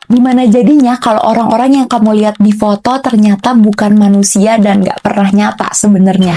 Gimana jadinya kalau orang-orang yang kamu lihat di foto ternyata bukan manusia dan gak pernah nyata sebenarnya?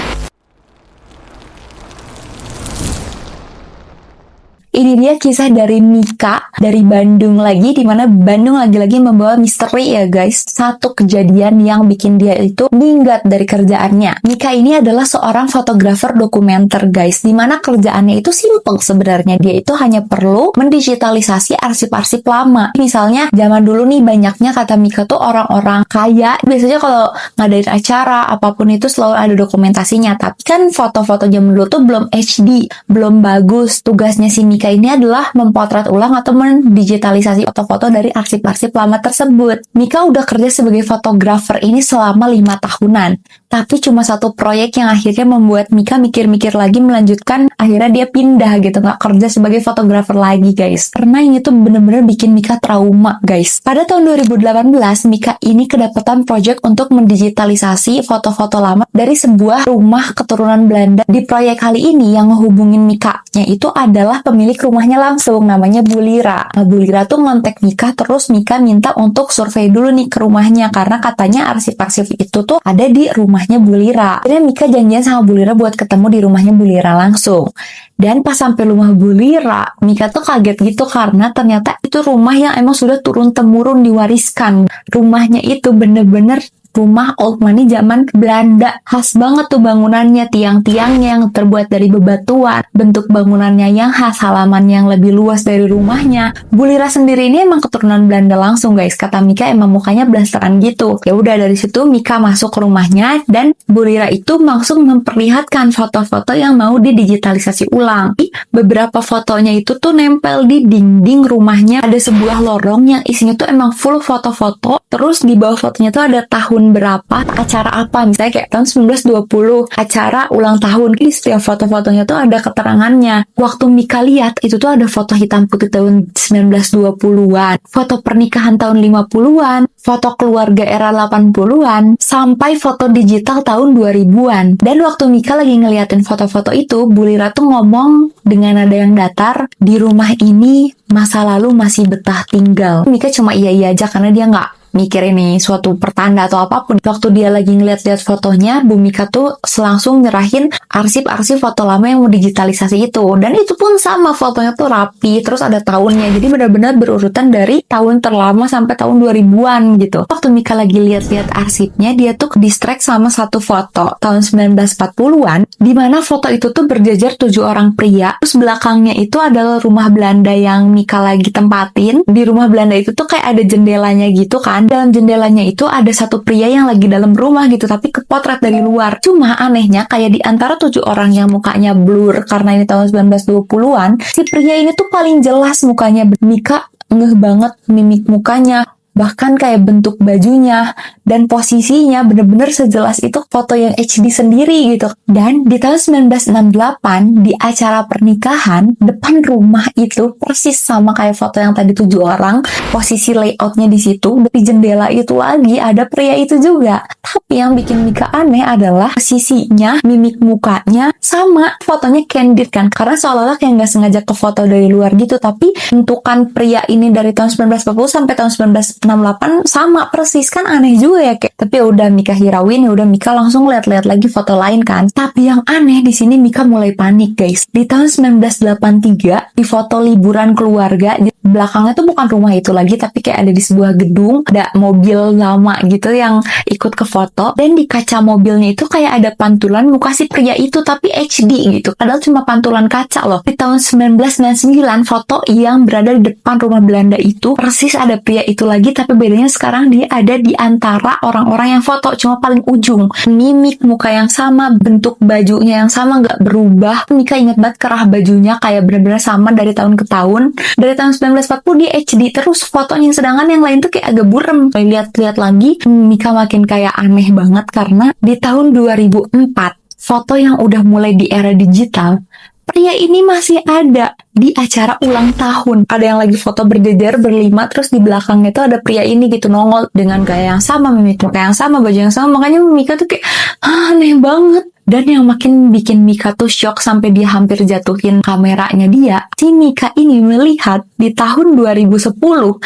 Ini dia kisah dari Mika dari Bandung lagi, dimana Bandung lagi-lagi membawa misteri ya guys. Satu kejadian yang bikin dia itu minggat dari kerjaannya. Mika ini adalah seorang fotografer dokumenter guys, dimana kerjaannya itu simple sebenarnya. Dia itu hanya perlu mendigitalisasi arsip-arsip lama. Misalnya zaman dulu nih banyaknya kata Mika tuh orang-orang kaya. Biasanya kalau ngadain acara apapun itu selalu ada dokumentasinya. Tapi kan foto-foto zaman dulu tuh belum HD, belum bagus. Tugasnya si Mika ini adalah mempotret ulang atau mendigitalisasi foto-foto dari arsip-arsip lama tersebut. Mika udah kerja sebagai fotografer ini selama 5 tahunan. Tapi cuma satu proyek yang akhirnya membuat Mika mikir-mikir lagi melanjutkan, akhirnya dia pindah gitu, nggak kerja sebagai fotografer lagi guys. Karena ini tuh bener-bener bikin Mika trauma guys. Pada tahun 2018, Mika ini kedapatan proyek untuk mendigitalisasi foto-foto lama dari sebuah rumah keturunan Belanda. Di proyek kali ini yang ngehubungin Mika-nya itu adalah pemilik rumahnya langsung, namanya Bu Lira. Nah, Bu Lira tuh ngontek Mika, terus Mika minta untuk survei dulu nih ke rumahnya, karena katanya arsip-arsip itu tuh ada di rumahnya Bu Lira. Akhirnya Mika janjian sama Bu Lira buat ketemu di rumahnya Bu Lira langsung. Dan pas sampai rumah Bu Lira, Mika tuh kaget gitu karena ternyata itu rumah yang emang sudah turun-temurun diwariskan. Rumahnya itu bener-bener rumah old money zaman Belanda. Khas banget tuh bangunannya, tiang-tiangnya yang terbuat dari bebatuan, bentuk bangunannya yang khas, halaman yang lebih luas dari rumahnya. Bu Lira sendiri ini emang keturunan Belanda langsung guys. Kata Mika emang mukanya blasteran gitu. Ya udah dari situ Mika masuk ke rumahnya dan Bu Lira itu langsung memperlihatkan foto-foto yang mau didigitalisasi ulang. Beberapa fotonya itu tuh nempel di dinding rumahnya. Ada sebuah lorong yang isinya tuh emang full foto-foto. Terus di bawah fotonya tuh ada tahun berapa, acara apa, misalnya kayak tahun 1920, acara ulang tahun. Di setiap foto-fotonya tuh ada keterangannya. Waktu Mika lihat, itu tuh ada foto hitam putih tahun 1920-an, foto pernikahan tahun 50-an, foto keluarga era 80-an, sampai foto digital tahun 2000-an. Dan waktu Mika lagi ngeliatin foto-foto itu, Bu Lira tuh ngomong dengan nada yang datar, di rumah ini masa lalu masih betah tinggal. Mika cuma iya-iya aja karena dia nggak mikir ini suatu pertanda atau apapun. Waktu dia lagi ngeliat-liat fotonya, Bu Mika tuh langsung nyerahin arsip-arsip foto lama yang mau digitalisasi itu. Dan itu pun sama, fotonya tuh rapi, terus ada tahunnya. Jadi benar-benar berurutan dari tahun terlama sampai tahun 2000-an gitu. Waktu Mika lagi lihat-lihat arsipnya, dia tuh distract sama satu foto tahun 1940-an, di mana foto itu tuh berjajar 7 orang pria. Terus belakangnya itu adalah rumah Belanda yang Mika lagi tempatin. Di rumah Belanda itu tuh kayak ada jendelanya gitu kan. Dalam jendelanya itu ada satu pria yang lagi dalam rumah gitu, tapi kepotret dari luar. Cuma anehnya kayak di antara 7 orang yang mukanya blur karena ini tahun 1920-an, si pria ini tuh paling jelas mukanya. Mika ngeh banget mimik mukanya, bahkan kayak bentuk bajunya dan posisinya bener-bener sejelas itu foto yang HD sendiri gitu. Dan di tahun 1968 di acara pernikahan, depan rumah itu persis sama kayak foto yang tadi 7 orang, posisi layoutnya di situ. Di jendela itu lagi ada pria itu juga. Tapi yang bikin Mika aneh adalah posisinya, mimik mukanya sama, fotonya candid kan, karena seolah-olah kayak nggak sengaja ke foto dari luar gitu. Tapi bentukan pria ini dari tahun 1940 sampai tahun 1968 sama persis, kan aneh juga ya kayak. Tapi udah Mika hirauin, udah Mika langsung lihat-lihat lagi foto lain kan. Tapi yang aneh di sini Mika mulai panik guys. Di tahun 1983 di foto liburan keluarga, di belakangnya tuh bukan rumah itu lagi, tapi kayak ada di sebuah gedung, ada mobil lama gitu yang ikut ke foto, dan di kaca mobilnya itu kayak ada pantulan muka si pria itu tapi HD gitu. Padahal cuma pantulan kaca loh. Di tahun 1999 foto yang berada di depan rumah Belanda itu persis ada pria itu lagi, tapi bedanya sekarang dia ada di antara orang-orang yang foto, cuma paling ujung. Mimik muka yang sama, bentuk bajunya yang sama, nggak berubah. Mika inget banget kerah bajunya kayak bener-bener sama dari tahun ke tahun. Dari tahun 1940 dia HD terus fotonya, sedangkan yang lain tuh kayak agak burem. Lihat-lihat lagi, Mika makin kayak aneh banget karena di tahun 2004 foto yang udah mulai di era digital, pria ini masih ada di acara ulang tahun. Ada yang lagi foto berjejer berlima, terus di belakangnya itu ada pria ini gitu nongol dengan gaya yang sama, mimik muka yang sama, baju yang sama. Makanya Mika tuh kayak aneh banget. Dan yang makin bikin Mika tuh shock sampai dia hampir jatuhin kameranya dia, si Mika ini melihat di tahun 2010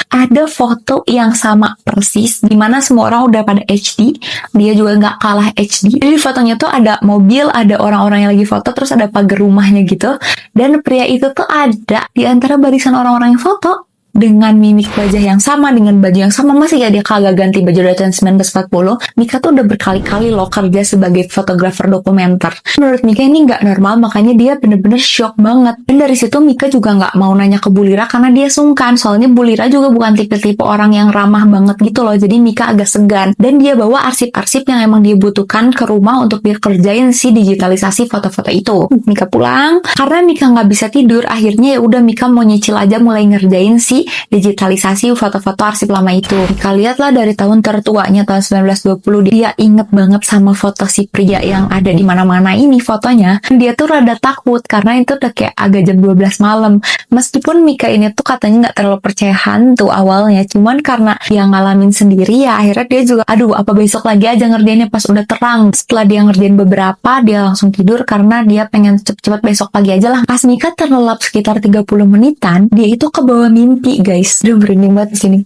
ada foto yang sama persis, dimana semua orang udah pada HD, dia juga nggak kalah HD. Jadi fotonya tuh ada mobil, ada orang-orang yang lagi foto, terus ada pagar rumahnya gitu, dan pria itu tuh ada di antara barisan orang-orang yang foto dengan mimik wajah yang sama, dengan baju yang sama. Masih ya dia kagak ganti baju dari tahun 1940. Mika tuh udah berkali-kali loh kerja sebagai fotografer dokumenter. Menurut Mika ini nggak normal, makanya dia bener-bener shock banget. Dan dari situ Mika juga nggak mau nanya ke Bu Lira karena dia sungkan. Soalnya Bu Lira juga bukan tipe-tipe orang yang ramah banget gitu loh. Jadi Mika agak segan. Dan dia bawa arsip-arsip yang emang dia butuhkan ke rumah untuk dia kerjain si digitalisasi foto-foto itu. Mika pulang karena Mika nggak bisa tidur. Akhirnya ya udah Mika mau nyicil aja mulai ngerjain si digitalisasi foto-foto arsip lama itu. Mika lihatlah dari tahun tertuanya tahun 1920, dia inget banget sama foto si pria yang ada di mana-mana ini fotonya. Dia tuh rada takut karena itu udah kayak agak jam 12 malam. Meskipun Mika ini tuh katanya nggak terlalu percaya hantu awalnya, cuman karena dia ngalamin sendiri ya akhirnya dia juga aduh apa besok lagi aja ngerjainnya pas udah terang. Setelah dia ngerjain beberapa, dia langsung tidur karena dia pengen cepet-cepet besok pagi aja lah. Pas Mika terlelap sekitar 30 menitan, dia itu ke bawah mimpi guys. Udah merinding banget di sini.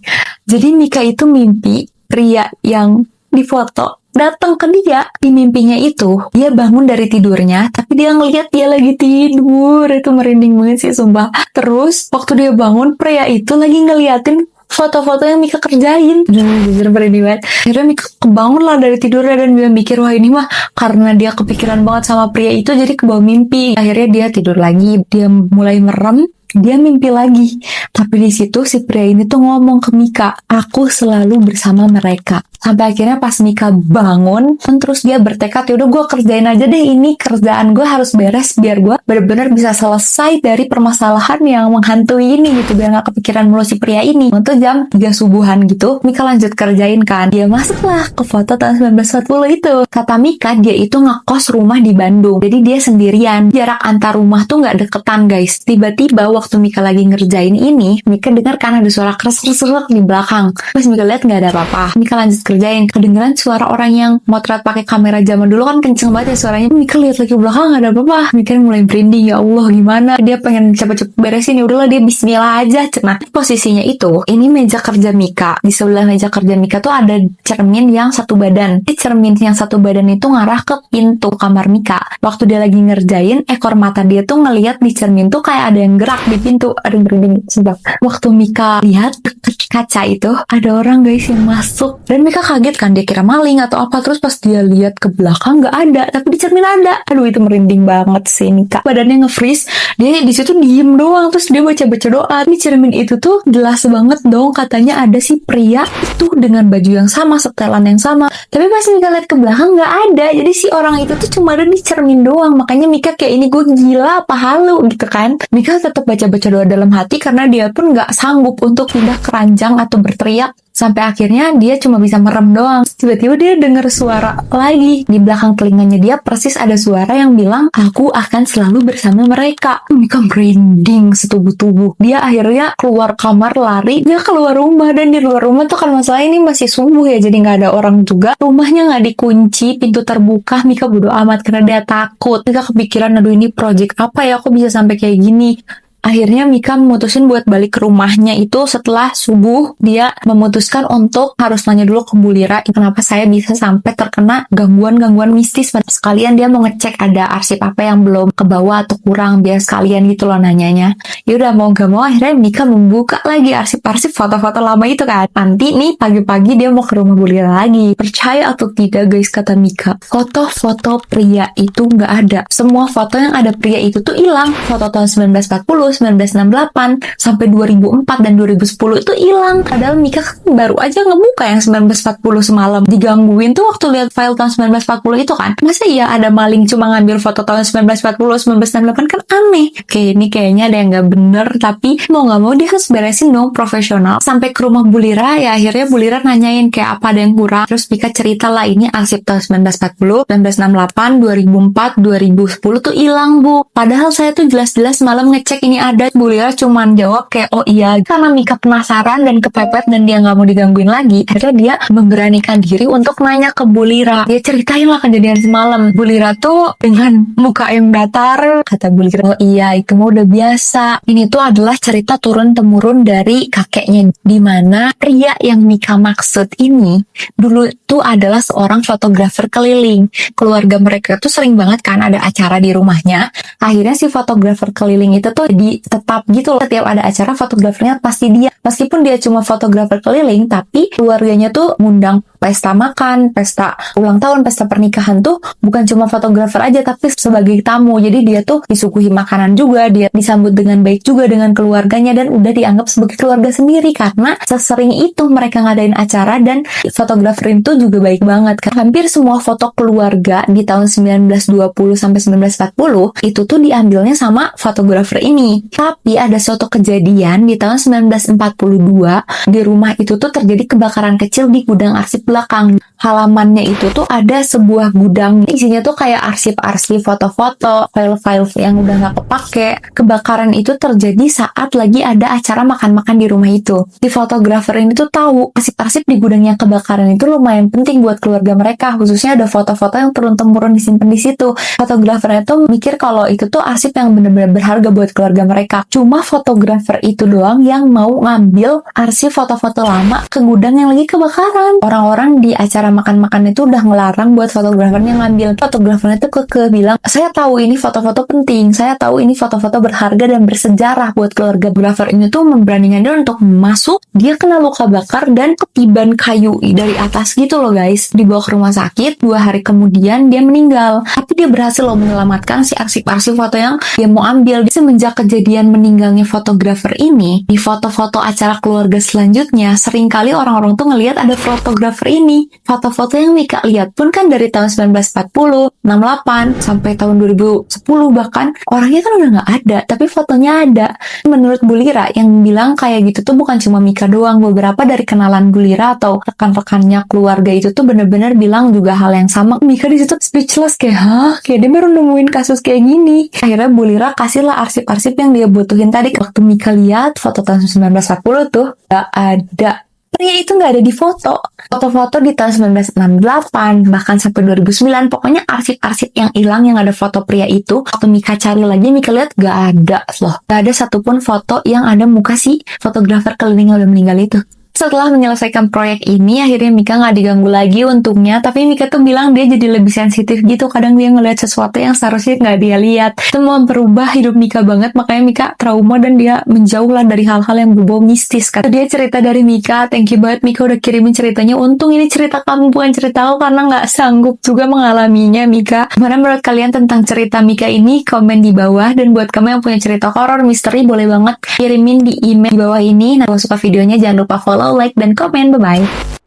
Jadi Mika itu mimpi pria yang difoto datang ke dia. Di mimpinya itu dia bangun dari tidurnya, tapi dia ngeliat dia lagi tidur. Itu merinding banget sih sumpah. Terus waktu dia bangun, pria itu lagi ngeliatin foto-foto yang Mika kerjain. Jujur merinding banget. Akhirnya Mika kebangun lah dari tidurnya dan dia mikir wah ini mah karena dia kepikiran banget sama pria itu jadi kebawa mimpi. Akhirnya dia tidur lagi, dia mulai merem. Dia mimpi lagi, tapi di situ si pria ini tuh ngomong ke Mika, aku selalu bersama mereka. Sampai akhirnya pas Mika bangun, terus dia bertekad, yaudah gue kerjain aja deh ini, kerjaan gue harus beres biar gue bener-bener bisa selesai dari permasalahan yang menghantui ini gitu, biar gak kepikiran mulu si pria ini. Untuk jam 3 subuhan gitu, Mika lanjut kerjain kan. Dia masuklah ke foto tahun 1940 itu. Kata Mika, dia itu ngekos rumah di Bandung, jadi dia sendirian. Jarak antar rumah tuh gak deketan guys. Tiba-tiba waktu Mika lagi ngerjain ini, Mika dengar kan ada suara keres-keres di belakang. Pas Mika lihat nggak ada apa-apa, Mika lanjut kerjain. Kedengeran suara orang yang motret pakai kamera zaman dulu kan kenceng banget ya suaranya. Mika lihat lagi ke belakang nggak ada apa-apa. Mika mulai merinding, ya Allah gimana? Dia pengen cepet-cepet beresin, ya udahlah dia Bismillah aja. Nah posisinya itu, ini meja kerja Mika. Di sebelah meja kerja Mika tuh ada cermin yang satu badan. Di cermin yang satu badan itu ngarah ke pintu kamar Mika. Waktu dia lagi ngerjain, ekor mata dia tuh ngelihat di cermin tuh kayak ada yang gerak di pintu. Aduh merinding sumpah. Waktu Mika lihat deket kaca itu ada orang guys yang masuk dan Mika kaget kan, dia kira maling atau apa. Terus pas dia lihat ke belakang nggak ada, tapi di cermin ada. Aduh itu merinding banget sih Mika. Badannya nge-freeze, dia di situ diem doang terus dia baca-baca doa. Di cermin itu tuh jelas banget dong katanya ada si pria itu dengan baju yang sama, setelan yang sama. Tapi pas Mika lihat ke belakang nggak ada. Jadi si orang itu tuh cuma ada di cermin doang. Makanya Mika kayak ini gue gila apa halu gitu kan. Mika tetap baca-baca doa dalam hati karena dia pun nggak sanggup untuk pindah keranjang atau berteriak. Sampai akhirnya dia cuma bisa merem doang. Tiba-tiba dia dengar suara lagi. Di belakang telinganya dia persis ada suara yang bilang, aku akan selalu bersama mereka. Mika merinding setubuh-tubuh. Dia akhirnya keluar kamar lari. Dia keluar rumah dan di luar rumah tuh kan masalah ini masih subuh ya. Jadi nggak ada orang juga. Rumahnya nggak dikunci, pintu terbuka. Mika bodo amat karena dia takut. Mika kepikiran, aduh ini project apa ya? Aku bisa sampai kayak gini. Akhirnya Mika memutusin buat balik ke rumahnya itu setelah subuh. Dia memutuskan untuk harus nanya dulu ke Bu Lira kenapa saya bisa sampai terkena gangguan-gangguan mistis. Sekalian dia mau ngecek ada arsip apa yang belum kebawa atau kurang, biar sekalian gitu loh nanyanya. Yaudah mau gak mau akhirnya Mika membuka lagi arsip-arsip foto-foto lama itu kan. Nanti nih pagi-pagi dia mau ke rumah Bu Lira lagi. Percaya atau tidak guys, kata Mika, foto-foto pria itu nggak ada. Semua foto yang ada pria itu tuh hilang. Foto tahun 1940, 1968 sampai 2004 dan 2010 itu hilang. Padahal Mika baru aja ngebuka yang 1940 semalam. Digangguin tuh waktu lihat file tahun 1940 itu kan. Masa iya ada maling cuma ngambil foto tahun 1940, 1968 kan aneh. Oke, ini kayaknya ada yang nggak bener, tapi mau nggak mau dia harus beresin dong profesional. Sampai ke rumah Bu Lira, ya akhirnya Bu Lira nanyain kayak apa ada yang kurang. Terus Mika cerita lah ini arsip tahun 1940, 1968, 2004, 2010 tuh hilang Bu. Padahal saya tuh jelas-jelas malam ngecek ini ada. Bu Lira cuman jawab kayak oh iya. Karena Mika penasaran dan kepepet dan dia nggak mau digangguin lagi, akhirnya dia memberanikan diri untuk nanya ke Bu Lira. Dia ceritain lah kejadian semalam. Bu Lira tuh dengan muka yang datar, kata Bu Lira, oh iya itu mah udah biasa. Ini tuh adalah cerita turun-temurun dari kakeknya, dimana pria yang Mika maksud ini dulu tuh adalah seorang fotografer keliling. Keluarga mereka tuh sering banget kan ada acara di rumahnya. Akhirnya si fotografer keliling itu tuh tetap gitu loh. Setiap ada acara fotografernya pasti dia. Meskipun dia cuma fotografer keliling, tapi keluarganya tuh ngundang pesta makan, pesta ulang tahun, pesta pernikahan tuh bukan cuma fotografer aja, tapi sebagai tamu. Jadi dia tuh disuguhi makanan juga, dia disambut dengan baik juga dengan keluarganya, dan udah dianggap sebagai keluarga sendiri karena sesering itu mereka ngadain acara, dan fotografer itu juga baik banget. Hampir semua foto keluarga di tahun 1920 sampai 1940 itu tuh diambilnya sama fotografer ini. Tapi ada suatu kejadian di tahun 1942 di rumah itu tuh terjadi kebakaran kecil di gudang arsip belakang. Halamannya itu tuh ada sebuah gudang, isinya tuh kayak arsip-arsip, foto-foto, file-file yang udah nggak kepake. Kebakaran itu terjadi saat lagi ada acara makan-makan di rumah itu. Si fotografer ini tuh tahu arsip-arsip di gudang yang kebakaran itu lumayan penting buat keluarga mereka, khususnya ada foto-foto yang turun-temurun disimpan di situ. Fotografernya tuh mikir kalau itu tuh arsip yang benar-benar berharga buat keluarga mereka. Cuma fotografer itu doang yang mau ngambil arsip foto-foto lama ke gudang yang lagi kebakaran. Orang-orang di acara makan-makan itu udah ngelarang buat fotografernya ngambil. Fotografernya tuh kekeh bilang, saya tahu ini foto-foto penting, saya tahu ini foto-foto berharga dan bersejarah buat keluarga. Fotografer ini tuh memberanikan dia untuk masuk. Dia kena luka bakar dan ketiban kayu dari atas gitu loh guys. Dibawa ke rumah sakit, 2 hari kemudian dia meninggal. Tapi dia berhasil loh menyelamatkan si arsip-arsip foto yang dia mau ambil. Semenjak kejadian meninggalnya fotografer ini, di foto-foto acara keluarga selanjutnya, seringkali orang-orang tuh ngelihat ada fotografer ini. Foto-foto yang Mika lihat pun kan dari tahun 1940, 68, sampai tahun 2010 bahkan, orangnya kan udah nggak ada, tapi fotonya ada. Menurut Bu Lira, yang bilang kayak gitu tuh bukan cuma Mika doang. Beberapa dari kenalan Bu Lira atau rekan-rekannya keluarga itu tuh bener-bener bilang juga hal yang sama. Mika di situ speechless kayak, hah? Kayak dia baru nemuin kasus kayak gini. Akhirnya Bu Lira kasihlah arsip-arsip yang dia butuhin tadi. Waktu Mika lihat foto tahun 1940 tuh, gak ada. Pria itu nggak ada di foto. Foto-foto di tahun 1968, bahkan sampai 2009, pokoknya arsip-arsip yang hilang yang ada foto pria itu, waktu Mika cari lagi, Mika lihat nggak ada loh. Nggak ada satupun foto yang ada muka si fotografer keliling yang udah meninggal itu. Setelah menyelesaikan proyek ini, akhirnya Mika nggak diganggu lagi untungnya. Tapi Mika tuh bilang dia jadi lebih sensitif gitu. Kadang dia ngeliat sesuatu yang seharusnya nggak dia lihat. Itu memperubah hidup Mika banget. Makanya Mika trauma dan dia menjauh lah dari hal-hal yang berbau mistis. Kata dia cerita dari Mika. Thank you banget Mika udah kirimin ceritanya. Untung ini cerita kamu bukan cerita aku karena nggak sanggup juga mengalaminya Mika. Gimana menurut kalian tentang cerita Mika ini? Komen di bawah. Dan buat kamu yang punya cerita horor misteri boleh banget kirimin di email di bawah ini. Nah, kalau suka videonya jangan lupa follow, like, dan komen. Bye-bye.